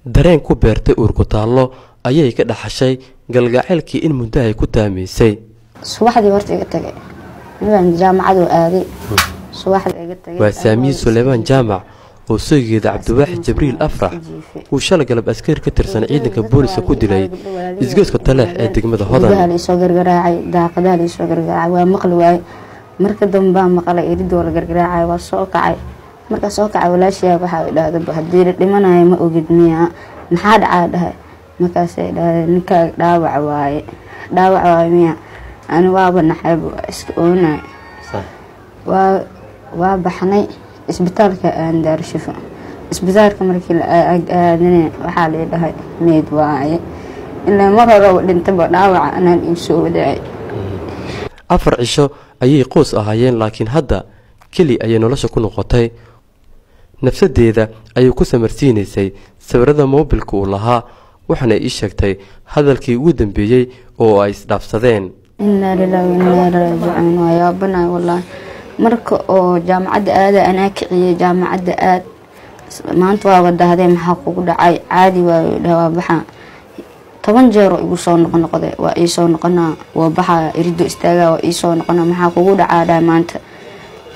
dareen ku beertay uurku taallo ayay ka dhaxashay galgaceelkii in muddo ay ku taamaysay. subaxdii horta iga tagay inaan jaamacadu aaday subaxdii iga tagay waa Saamiye Suleymaan Jaamac oo soogeeda Cabdiwaaxid Jibriil Afrax uu shalay galab askari ka tirsan ciidanka booliska ku dilay isgoyska Taleex ee degmada Hodan. Waxaa soo gargaraacay daaqadaha soo gargaraacay waa maqli waay marka dambe maqlay iridoo la gargaraacay waa soo kacay marka soo kacay walaashiya waxa ay dhahday hadii dhimanayo ma ogid miya maxaa dhacay markaas ay dhahday ninka dhaawac waaye miya أنا وابا نحب إسكونا وابحني إسبتالك أندار شفا إسبتالك مركي أدنى وحالي لهاي ميد واعي إلا مرة لنتبع داوع أنا الإنسو داعي afar cisho ayay qoys ahaayeen laakiin hadda keli ayay nolosha ku noqotay nafsadeeda ayay ku samarsiinaysay sawirada moobilka uu lahaa waxaana ii sheegtay hadalkii ugu dambeeyay oo ay isdhaafsadeen. إنا لله وإنا إليه راجعون ويا بنا والله مركو أو جامعة آد أنا كعي جامعة آد ما أنت وده هذا محقق دعاء عادي وله بحا طبعا جرو يوصون قنقذ ويسون قنا وبحا يريدوا استجا ويسون قنا محقق دعاء ما أنت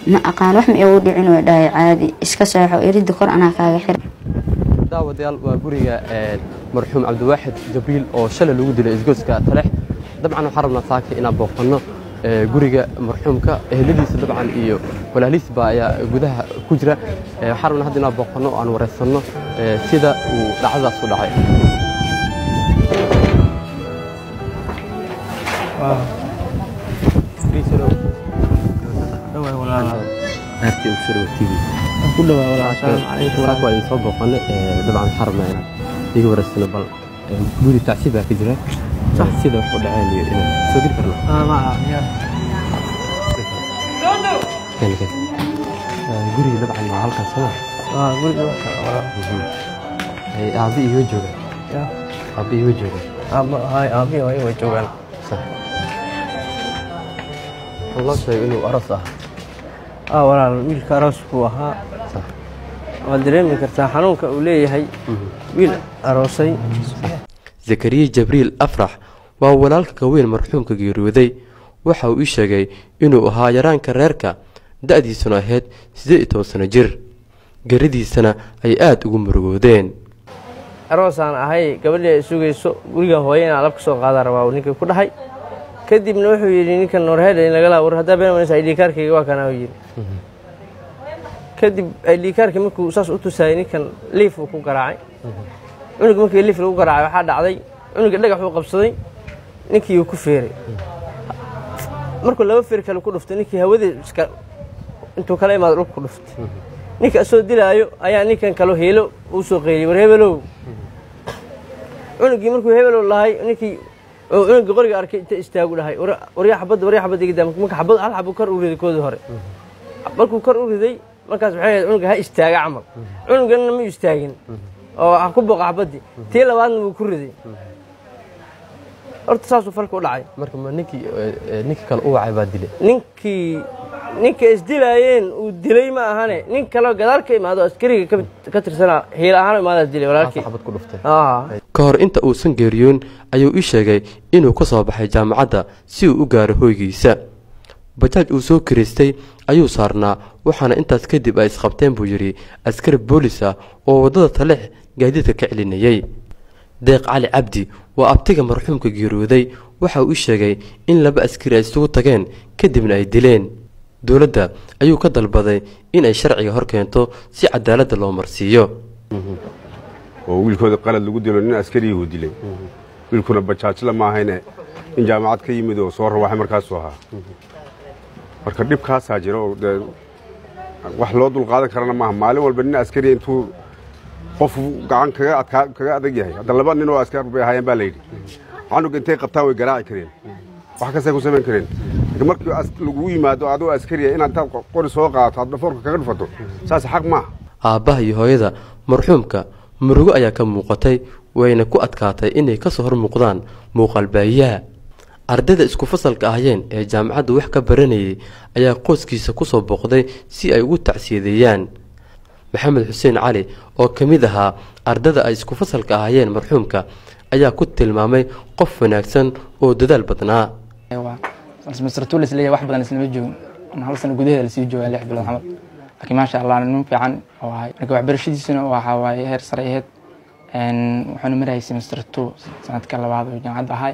ما أقال وهم يودي عنو ده عادي إسكسر يريد كور أنا كاجحر داود يال وجوريا مرحوم عبدواحد جبريل أو شل الوجود الإسقاط كتلح طبعا حرمنا ساكي إن بوقنا جوريا مرحومك هلديس طبعا إيو ولا ليس بقى جودها كجرة حرمنا هدينا بوقنا عن ورثنا سيدا ولعذا صدعي. أرتي أكسر وتيجي. كله ولا عشان عليك ولا كويس صوب وقنا طبعا حرمنا هنا يجي ورثنا بال جوري تعسيبها كجرة. صح سيدا ولا عالي سوق الفرن. ما يا. كان جوري طبعا مع هالكسر. جوري أبي يوجد. يا. أبي يوجد. هاي أبي هاي وجوان. صح. والله شيء إنه أرصه. ولا ويل كاروس كوها صح ودريم كرتا حنونك وليه هي ويل أروسي زكريا جبريل أفرح وولالك كوين مرحومك جيرودي waxa uu sheegay inuu ahaa yaraanka reerka da'diisuna ahayd 18 sano jir garidiisana ay aad ugu murugoodeen aroosaan ahay gabadhii sugayso guriga hooyana alab ka soo qaada rabaa ninka ku dhahay kadibna wuxuu yiri ninkan Noorheed in laga laawar hada been inay ID kaarkayga waa kana yiri kadib ID kaarka markuu saas u tusay ninkan liif ku garaacay unuga markii liif lagu garaacay waxa dhacday unuga dhagax uu qabsaday ninkii uu ku feeray markuu laba feer kale ku dhuftay ninkii hawada iska intuu kala imaad dhulka ku dhuftay ninka soo dilaayo ayaa ninkan kale heelo uu soo qeylay war hebelow unugii markuu hebelo lahay ninkii unuga qoriga arkay inta istaagu dhahay wariya xabad iga daa marka xabad hal xabad kor u riday koodii hore markuu kor u riday markaas waxay unuga ha istaaga camal unugana ma istaagin oo ku boqa xabadii tii labaadna wuu ku riday horta saasuu falka u dhacay marka ninkii kale uu wacay baa dilay ninka isdilaayeen uu dilay ma ahane nin kale gadaal ka imaado askariga ka tirsanaa hiil ahaan imaada dilay walaalkii xabad ku dhuftay ka hor inta uusan geeriyoon ayuu ii sheegay inuu ka soo baxay jaamacadda si uu u gaaro hoygiisa bajaaj uu soo kireystay ayuu saarnaa waxaana intaas kadib ay isqabteen buu yiri askari boolis ah oo wadada Taleex gaadiidka ka celinayay deeq cali cabdi waa abtiga marxuumka geeriyooday waxa uu sheegay in laba askari ay isugu tageen kadibna ay dileen dawladda ayuu ka dalbaday in ay sharciga hor keento si cadaalad loo marsiiyo oo wiilkooda qalad lagu dilo nin askari uu dilay wiilkuna bajaaj la ma ahayne in jaamacad ka yimid oo soo rawaxay markaas soo ahaa marka dhibkaas jiro wax loo dul qaadan karana ma maalin walba nin askari intuu qof gacan kaga adag yahay hada laba nin oo askar bay hayeen baa leeyay anug intay qabtaan way garaaci kareen wax ka ku sameyn kareen markii lagu yimaado adoo askari inaad taad qori soo qaato hadda foorka kaga dhufato saas xaq ma aabaha iyo hooyada marxuumka murugo ayaa ka muuqatay wayna ku adkaatay inay ka soo hor muuqdaan muuqaal baahiyaha ardayda isku fasalka ahayeen ee jaamacadda wax ka baranayay ayaa qoyskiisa ku soo booqday si ay ugu tacsiyeeyaan maxamed xuseen cali oo ka mid ahaa ardada ay isku fasalka ahaayeen marxuumka ayaa ku tilmaamay qof wanaagsan oo dadaal badnaa semester 2 isleeyahay wax badan isla joogin hal sano gudaheeda la sii joogay 6 bilood xamal laakiin ma sha Allah nin fiican oo ahay marka waxbarashadiisuna waxa waaye heer sare ahayd waxaanu maray semester 2 sanadka labaad oo jaamacad ahay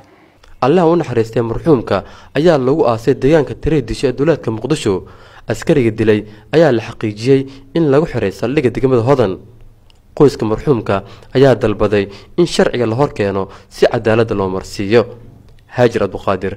Allah uu naxariistay marxuumka ayaa lagu aasay deegaanka Tireedisha ee dowladka Muqdisho askariga dilay ayaa la xaqiijiyay in lagu xiray saldhigga degmada Hodan qoyska marxuumka ayaa dalbaday in sharciga la hor keeno si cadaalad loo marsiiyo Haajir Abduqaadir